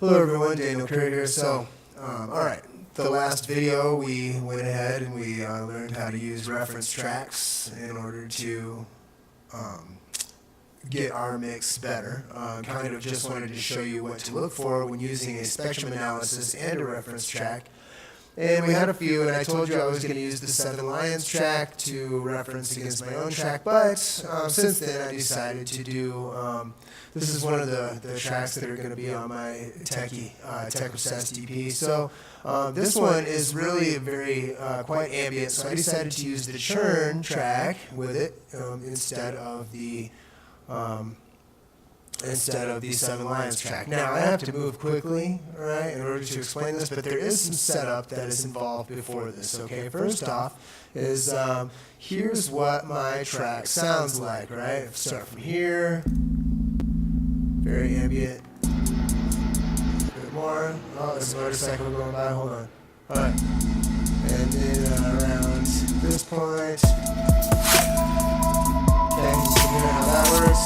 Hello everyone, Daniel Curry here. So, alright, the last video we went ahead and we learned how to use reference tracks in order to get our mix better. Kind of just wanted to show you what to look for when using a spectrum analysis and a reference track. And we had a few, and I told you I was going to use the 7 Lions track to reference against my own track, but since then I decided to do, this is one of the tracks that are going to be on my Tech Obsessed EP. So this one is really very quite ambient, so I decided to use the churn track with it instead of the 7 Lions track. Now, I have to move quickly, right, in order to explain this, but there is some setup that is involved before this, okay? First off is, here's what my track sounds like, right? Start from here, very ambient, a bit more. Oh, there's a motorcycle going by, hold on. All right, and then around this point, okay, so you know how that works.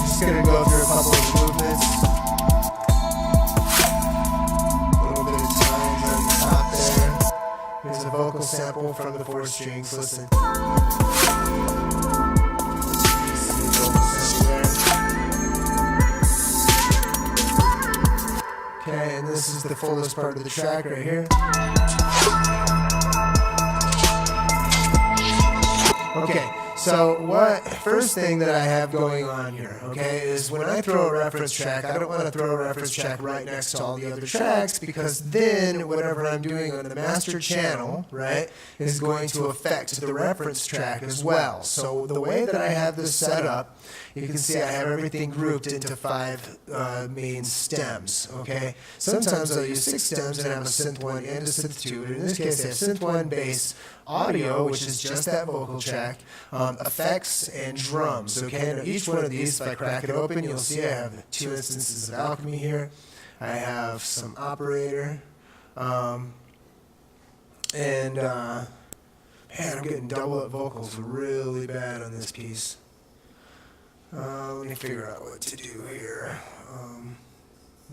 Just going to go through a couple of movements. A little bit of tones on the top there. Here's a vocal sample from the 4 strings. Listen. Okay, and this is the fullest part of the track right here. Okay. So first thing that I have going on here, okay, is when I throw a reference track, I don't want to throw a reference track right next to all the other tracks, because then whatever I'm doing on the master channel, right, is going to affect the reference track as well. So the way that I have this set up, you can see I have everything grouped into 5 main stems, okay? Sometimes I'll use 6 stems and have a synth 1 and a synth 2, but in this case I have synth 1 bass, audio, which is just that vocal track, effects, and drums, okay? Now each one of these, if I crack it open, you'll see I have 2 instances of alchemy here. I have some operator, man, I'm getting double up vocals really bad on this piece. Let me figure out what to do here.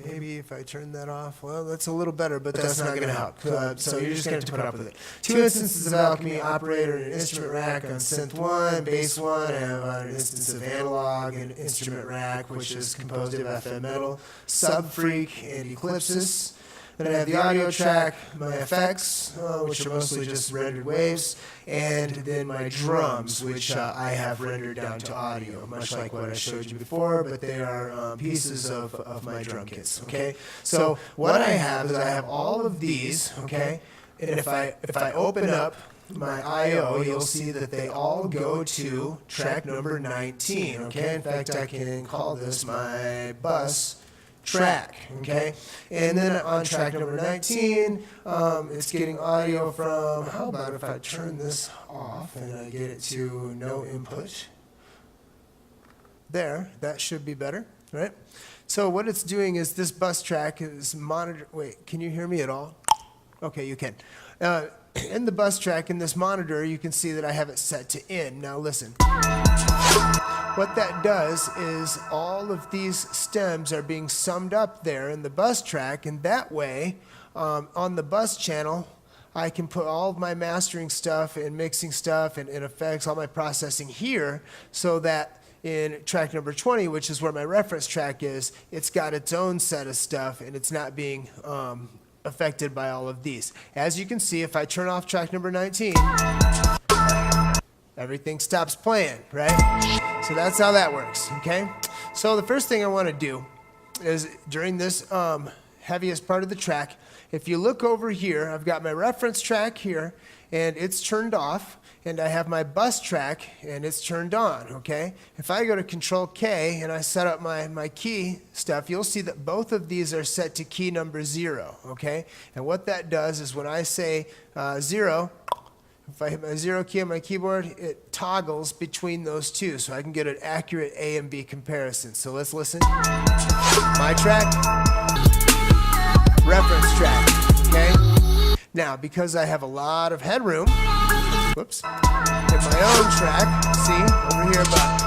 Maybe if I turn that off, well, that's a little better, but that's not going to help. So you're just going to have to put up with it. 2 instances of alchemy, operator, and an instrument rack on synth 1, bass 1. I have an instance of analog and instrument rack, which is composed of FM metal, Subfreak, and Eclipsis. Then I have the audio track, my effects, which are mostly just rendered waves, and then my drums, which I have rendered down to audio, much like what I showed you before, but they are pieces of my drum kits, okay? So what I have is I have all of these, okay? And if I open up my I.O., you'll see that they all go to track number 19, okay? In fact, I can call this my bus track, okay? And then on track number 19, it's getting audio from, how about if I turn this off and I get it to no input? There, that should be better, right? So what it's doing is this bus track is monitor, wait, can you hear me at all? Okay, you can. In the bus track, in this monitor, you can see that I have it set to in. Now listen. What that does is all of these stems are being summed up there in the bus track, and that way, on the bus channel, I can put all of my mastering stuff and mixing stuff and effects, all my processing here, so that in track number 20, which is where my reference track is, it's got its own set of stuff, and it's not being affected by all of these. As you can see, if I turn off track number 19, everything stops playing, right? So that's how that works, okay? So the first thing I want to do is during this heaviest part of the track, if you look over here, I've got my reference track here, and it's turned off, and I have my bus track, and it's turned on, okay? If I go to Control K and I set up my key stuff, you'll see that both of these are set to key number 0, okay? And what that does is when I say 0, if I hit my 0 key on my keyboard, it toggles between those two, so I can get an accurate A and B comparison. So let's listen. My track, reference track, okay? Now, because I have a lot of headroom, whoops, in my own track, see, over here about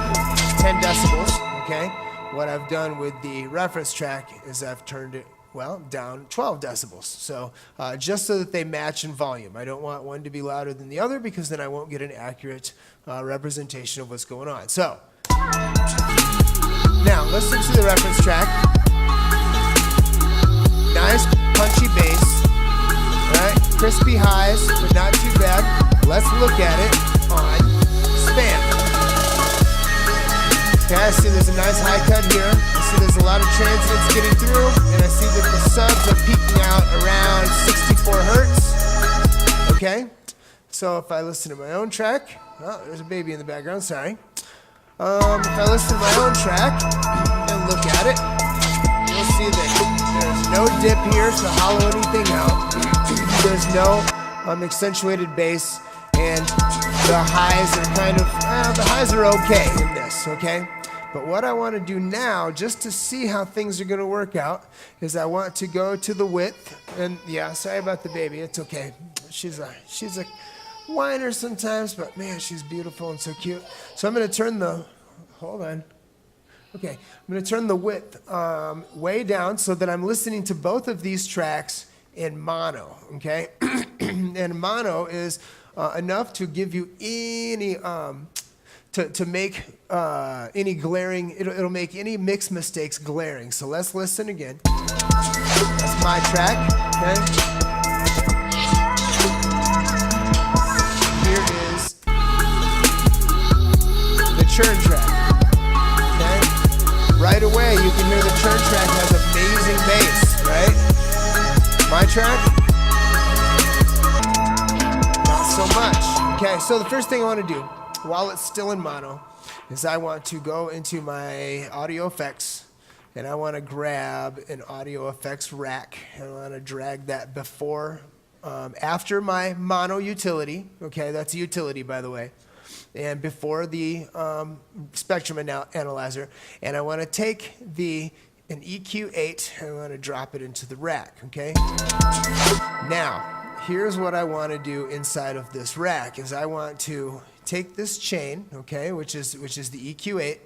10 decibels, okay? what I've done with the reference track is I've turned it, well, down 12 decibels. So just so that they match in volume. I don't want one to be louder than the other because then I won't get an accurate representation of what's going on. So now listen to the reference track. Nice punchy bass, right? Crispy highs, but not too bad. Let's look at it on span. Okay, I see there's a nice high cut here. I see there's a lot of transients getting through, and I see that the subs are peaking out around 64 hertz. Okay, so if I listen to my own track, oh, there's a baby in the background, sorry. If I listen to my own track and look at it, you'll see that there's no dip here to hollow anything out. There's no accentuated bass, and the highs are kind of, the highs are okay in this, okay? But what I want to do now, just to see how things are going to work out, is I want to go to the width, and yeah, sorry about the baby, it's okay. She's a whiner sometimes, but man, she's beautiful and so cute. So I'm going to turn the, hold on. Okay, I'm going to turn the width way down so that I'm listening to both of these tracks in mono, okay? And mono is enough to give you any, to make any glaring, it'll make any mix mistakes glaring. So let's listen again. That's my track, okay? Here is the churn track, okay? Right away, you can hear the churn track has amazing bass, right? My track, not so much. Okay, so the first thing I want to do, while it's still in mono, is I want to go into my audio effects, and I want to grab an audio effects rack, and I want to drag that before, after my mono utility, okay, that's a utility by the way, and before the spectrum analyzer, and I want to take an EQ8, and I want to drop it into the rack, okay? Now, here's what I want to do inside of this rack, is I want to take this chain, okay, which is the EQ8,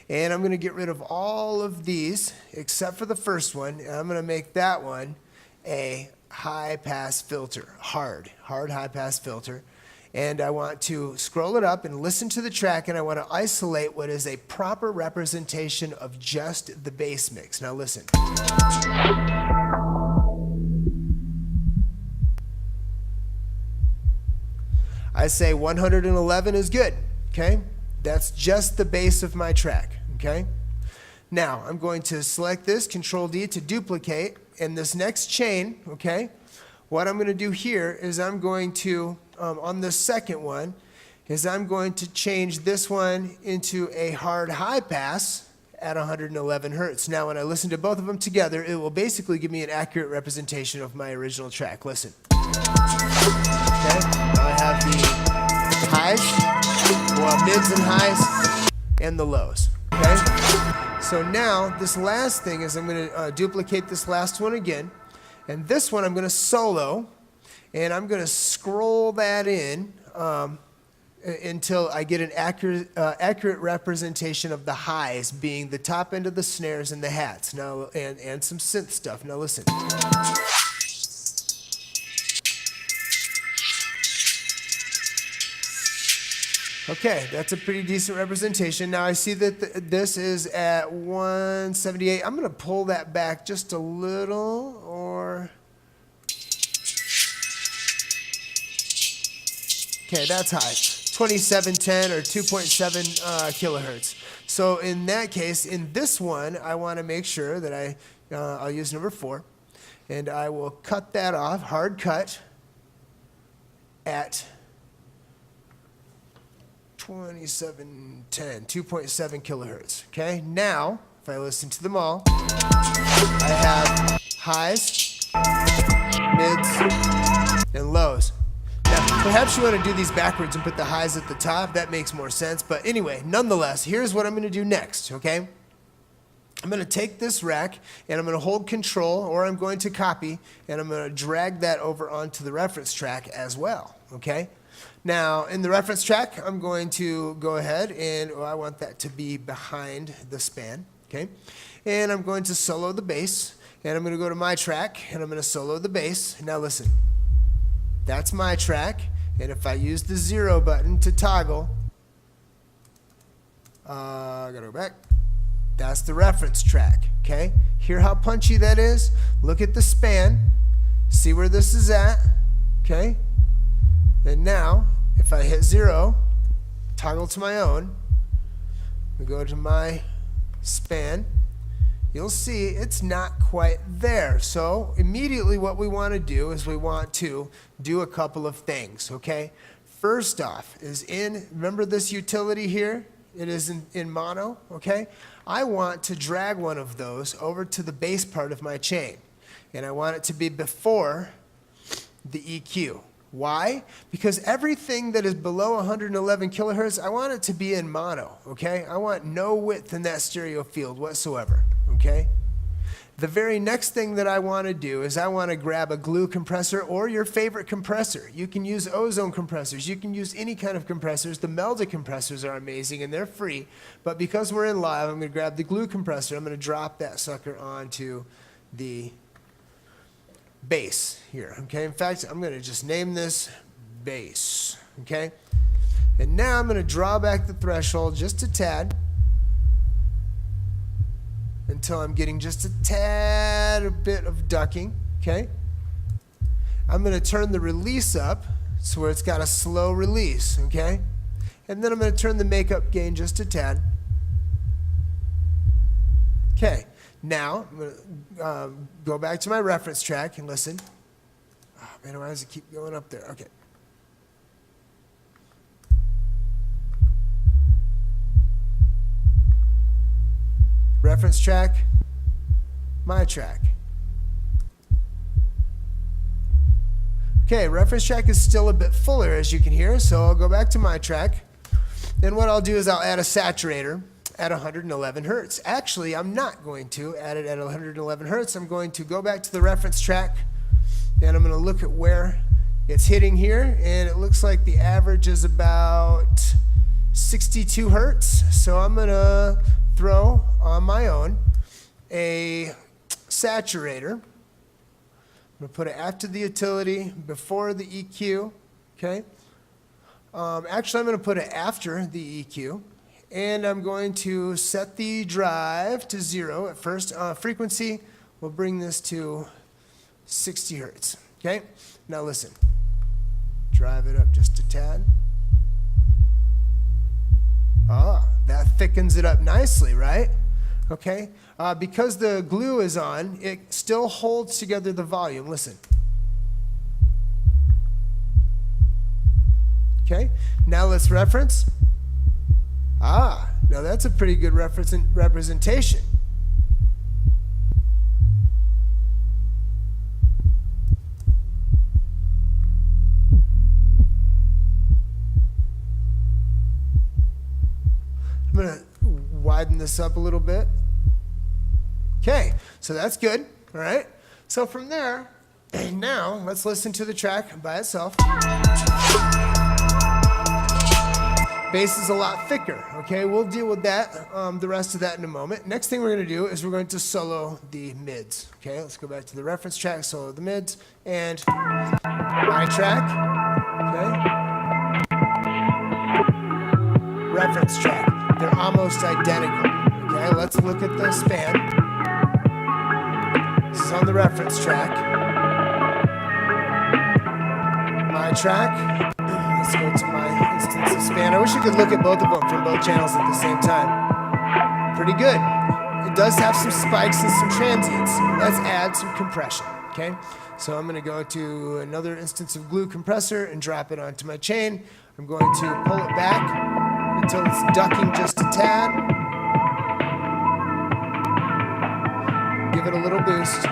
and I'm going to get rid of all of these except for the first one, and I'm going to make that one a high-pass filter, hard high-pass filter. And I want to scroll it up and listen to the track, and I want to isolate what is a proper representation of just the bass mix. Now listen. I say 111 is good, okay? That's just the bass of my track, okay? Now, I'm going to select this, Control D to duplicate, and this next chain, okay? What I'm going to do here is I'm going to, on the second one, is I'm going to change this one into a hard high pass at 111 hertz. Now when I listen to both of them together, it will basically give me an accurate representation of my original track. Listen. Okay, now I have the highs, well, mids and highs, and the lows. Okay, so now this last thing is I'm going to duplicate this last one again. And this one I'm going to solo, and I'm going to scroll that in until I get an accurate representation of the highs being the top end of the snares and the hats. Now, and some synth stuff. Now listen. Okay, that's a pretty decent representation. Now I see that this is at 178. I'm going to pull that back just a little, or... Okay, that's high. 2710 or 2.7 kilohertz. So in that case, in this one, I want to make sure that I'll use number 4, and I will cut that off, hard cut, at 2710, 2.7 kilohertz. Okay, now if I listen to them all, I have highs, mids, and lows. Now, perhaps you want to do these backwards and put the highs at the top. That makes more sense. But anyway, nonetheless, here's what I'm going to do next, okay? I'm going to take this rack, and I'm going to hold Control, or I'm going to copy, and I'm going to drag that over onto the reference track as well, okay? Now, in the reference track, I'm going to go ahead and I want that to be behind the span, okay? And I'm going to solo the bass, and I'm going to go to my track, and I'm going to solo the bass. Now listen, that's my track, and if I use the 0 button to toggle, I gotta go back. That's the reference track, okay? Hear how punchy that is? Look at the span. See where this is at, okay? And now, if I hit 0, toggle to my own, we go to my span, you'll see it's not quite there. So immediately what we want to do is we want to do a couple of things, okay? First off is remember this utility here? It is in mono, okay? I want to drag one of those over to the bass part of my chain. And I want it to be before the EQ. Why? Because everything that is below 111 kilohertz, I want it to be in mono, okay? I want no width in that stereo field whatsoever, okay? The very next thing that I want to do is I want to grab a glue compressor or your favorite compressor. You can use ozone compressors. You can use any kind of compressors. The Melda compressors are amazing and they're free. But because we're in live, I'm going to grab the glue compressor. I'm going to drop that sucker onto the bass here, okay? In fact, I'm going to just name this bass, okay? And now I'm going to draw back the threshold just a tad until I'm getting just a tad bit of ducking, okay? I'm going to turn the release up so where it's got a slow release, okay? And then I'm going to turn the makeup gain just a tad. Okay, now I'm going to go back to my reference track and listen. Oh man, why does it keep going up there? Okay. Reference track, my track. Okay, reference track is still a bit fuller as you can hear, so I'll go back to my track. Then what I'll do is I'll add a saturator at 111 hertz. Actually, I'm not going to add it at 111 hertz. I'm going to go back to the reference track and I'm going to look at where it's hitting here, and it looks like the average is about 62 hertz. So I'm going to throw on my own a saturator. I'm going to put it after the utility, before the EQ, okay? Actually, I'm going to put it after the EQ, and I'm going to set the drive to 0 at first. Frequency, we'll bring this to 60 hertz, okay? Now listen, drive it up just a tad. Ah, that thickens it up nicely, right? Okay, because the glue is on, it still holds together the volume. Listen. Okay, now let's reference. Ah, now that's a pretty good representation. I'm going to widen this up a little bit. Okay, so that's good, all right? So from there, now let's listen to the track by itself. Bass is a lot thicker, okay? We'll deal with that, the rest of that in a moment. Next thing we're going to do is we're going to solo the mids, okay? Let's go back to the reference track, solo the mids, and my track, okay? Reference track. They're almost identical, okay? Let's look at the span. This is on the reference track. My track. Let's go to my instance of span. I wish I could look at both of them from both channels at the same time. Pretty good. It does have some spikes and some transients. Let's add some compression, okay? So I'm going to go to another instance of glue compressor and drop it onto my chain. I'm going to pull it back until it's ducking just a tad. Give it a little boost.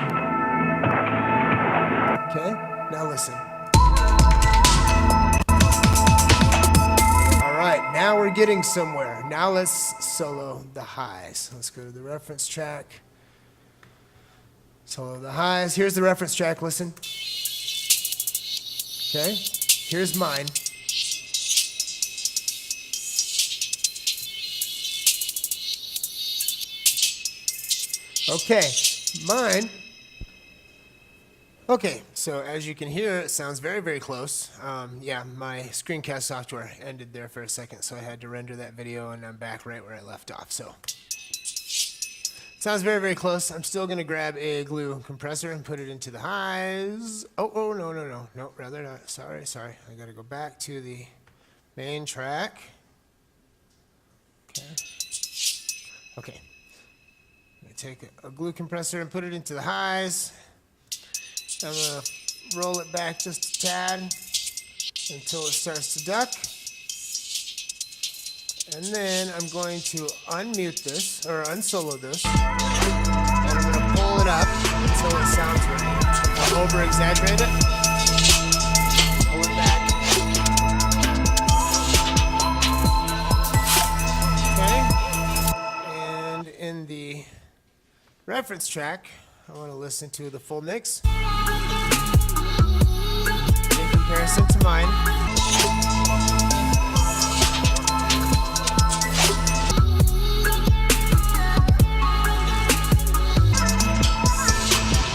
Okay, now listen. All right, now we're getting somewhere. Now let's solo the highs. Let's go to the reference track. Solo the highs. Here's the reference track, listen. Okay, here's mine. Okay, mine. Okay, so as you can hear, it sounds very, very close. Yeah, my screencast software ended there for a second, so I had to render that video, and I'm back right where I left off. So, sounds very, very close. I'm still going to grab a glue compressor and put it into the highs. Oh, no, rather not. Sorry. I got to go back to the main track. Okay. I'm going to take a glue compressor and put it into the highs. I'm going to roll it back just a tad until it starts to duck. And then I'm going to unmute this, or unsolo this, and I'm going to pull it up until it sounds right. I'll over-exaggerate it. Pull it back. Okay. And in the reference track, I want to listen to the full mix in comparison to mine.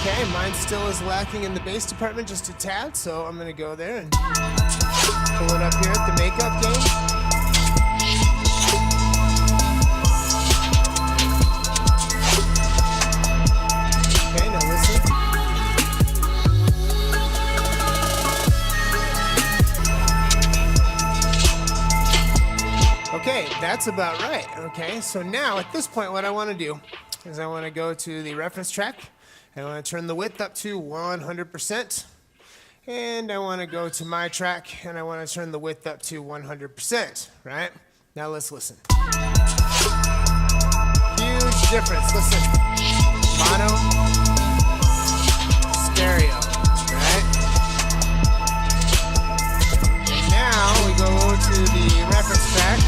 Okay, mine still is lacking in the bass department just a tad, so I'm going to go there and pull it up here at the makeup gain. Okay, that's about right. Okay, so now at this point what I want to do is I want to go to the reference track and I want to turn the width up to 100%. And I want to go to my track and I want to turn the width up to 100%, right? Now let's listen. Huge difference. Listen. Mono, stereo, right? And now we go to the reference track.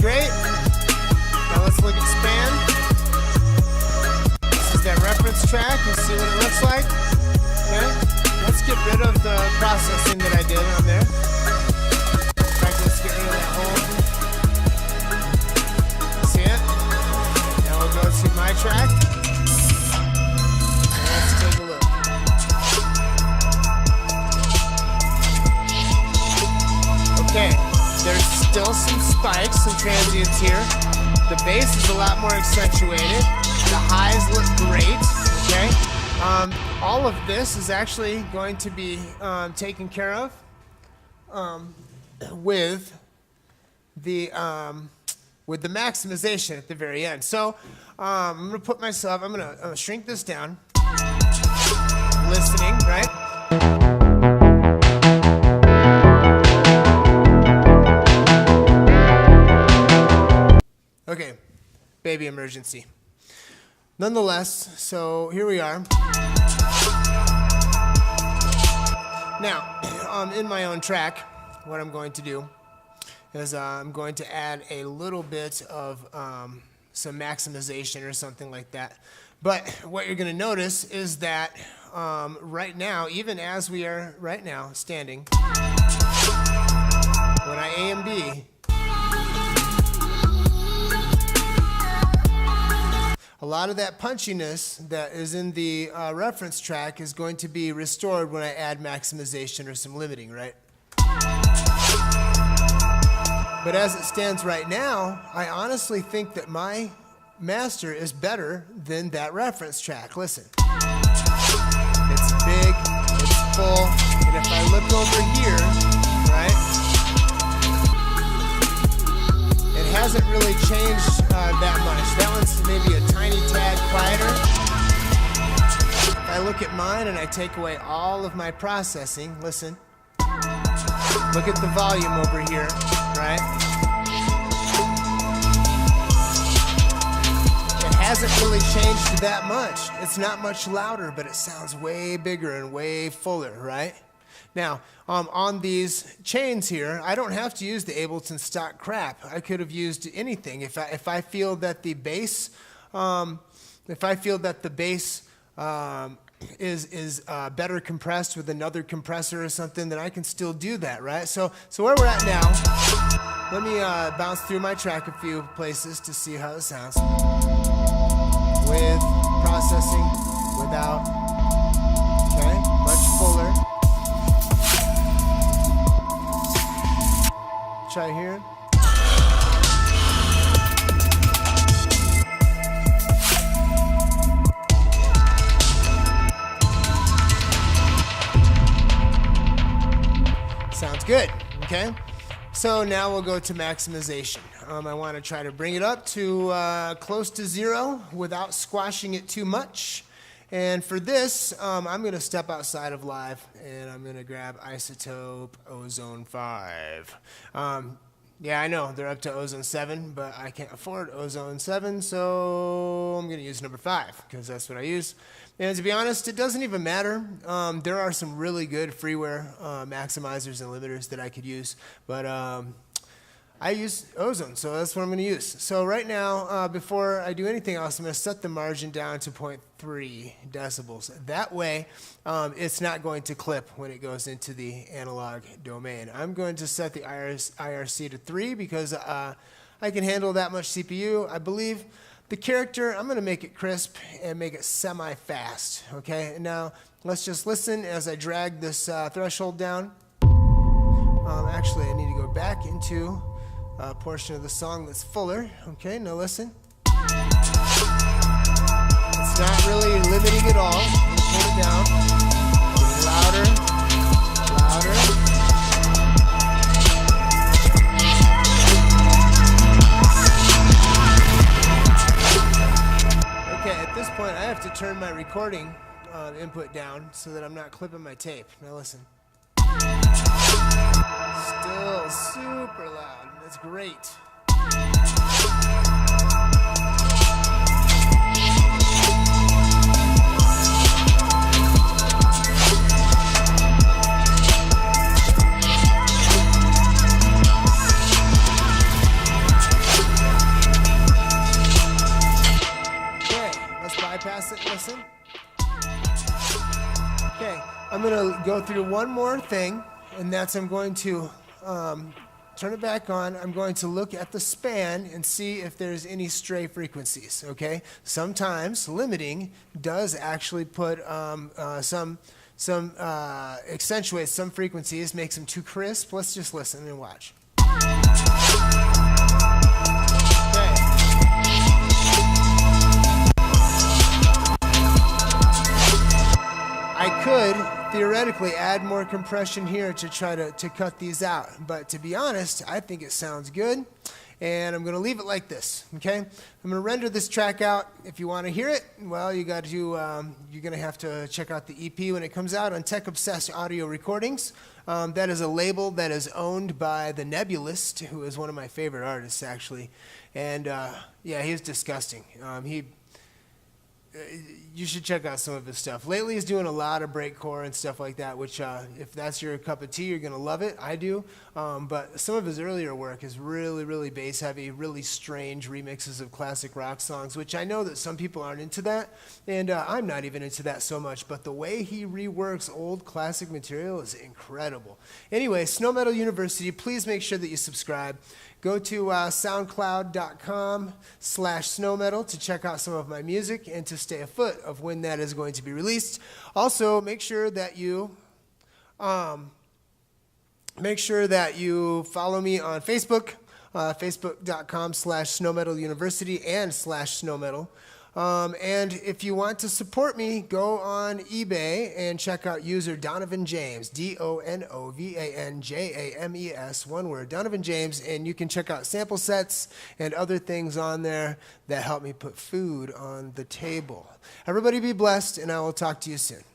Great. Now let's look at span. This is that reference track. You see what it looks like. Okay. Let's get rid of the processing that I did on there. In fact, let's get rid of that whole. See it? Now we'll go to my track. And let's take a look. Okay. There's still some spikes, some transients here. The bass is a lot more accentuated. The highs look great, okay? All of this is actually going to be taken care of with the maximization at the very end. So I'm gonna put myself, I'm gonna shrink this down. Listening, right? Okay, baby emergency. Nonetheless, so here we are. Now, in my own track, what I'm going to do is I'm going to add a little bit of some maximization or something like that. But what you're going to notice is that right now, even as we are right now standing, when I A and B, a lot of that punchiness that is in the reference track is going to be restored when I add maximization or some limiting, right? But as it stands right now, I honestly think that my master is better than that reference track. Listen. It's big, it's full, and if I look over here, right, it hasn't really changed that much. That one's maybe a tiny tad quieter. If I look at mine and I take away all of my processing, listen, look at the volume over here, right? It hasn't really changed that much. It's not much louder, but it sounds way bigger and way fuller, right? Now, on these chains here, I don't have to use the Ableton stock crap. I could have used anything. If I feel that the bass if I feel that the bass is better compressed with another compressor or something, then I can still do that, right? So where we're at now, let me bounce through my track a few places to see how it sounds. With processing, without, okay, much fuller. Try here. Sounds good, okay? So now we'll go to maximization. I want to try to bring it up to close to 0 without squashing it too much. And for this, I'm going to step outside of live, and I'm going to grab Isotope Ozone 5. Yeah, I know, they're up to Ozone 7, but I can't afford Ozone 7, so I'm going to use number 5, because that's what I use. And to be honest, it doesn't even matter. There are some really good freeware maximizers and limiters that I could use, but I use Ozone, so that's what I'm going to use. So right now, before I do anything else, I'm going to set the margin down to 0.3 decibels. That way, it's not going to clip when it goes into the analog domain. I'm going to set the IRC to 3 because I can handle that much CPU. I believe the character, I'm going to make it crisp and make it semi-fast. Okay, and now let's just listen as I drag this threshold down. Actually, I need to go back into a portion of the song that's fuller. Okay, now listen. It's not really limiting at all. Pull it down. Getting louder, louder. Okay, at this point, I have to turn my recording input down so that I'm not clipping my tape. Now listen. Still super loud. That's great. Okay, let's bypass it and listen. Okay, I'm going to go through one more thing, and that's I'm going to turn it back on. I'm going to look at the span and see if there's any stray frequencies, okay? Sometimes limiting does actually put accentuates some frequencies, makes them too crisp. Let's just listen and watch. I could theoretically add more compression here to try to cut these out, but to be honest, I think it sounds good, and I'm going to leave it like this. Okay, I'm going to render this track out. If you want to hear it, well, you're going to have to check out the EP when it comes out on Tech Obsessed Audio Recordings. That is a label that is owned by the Nebulist, who is one of my favorite artists actually, and yeah, he's disgusting. You should check out some of his stuff. Lately, he's doing a lot of breakcore and stuff like that, which if that's your cup of tea, you're going to love it. I do. But some of his earlier work is really, really bass heavy, really strange remixes of classic rock songs, which I know that some people aren't into that, and I'm not even into that so much, but the way he reworks old classic material is incredible. Anyway, SnowMetal University, please make sure that you subscribe. Go to soundcloud.com/snowmetal to check out some of my music and to stay afoot of when that is going to be released. Also, make sure that you follow me on Facebook, facebook.com/snowmetaluniversity and /snowmetal. And if you want to support me, go on eBay and check out user Donovan James, DONOVANJAMES, one word, Donovan James, and you can check out sample sets and other things on there that help me put food on the table. Everybody be blessed, and I will talk to you soon.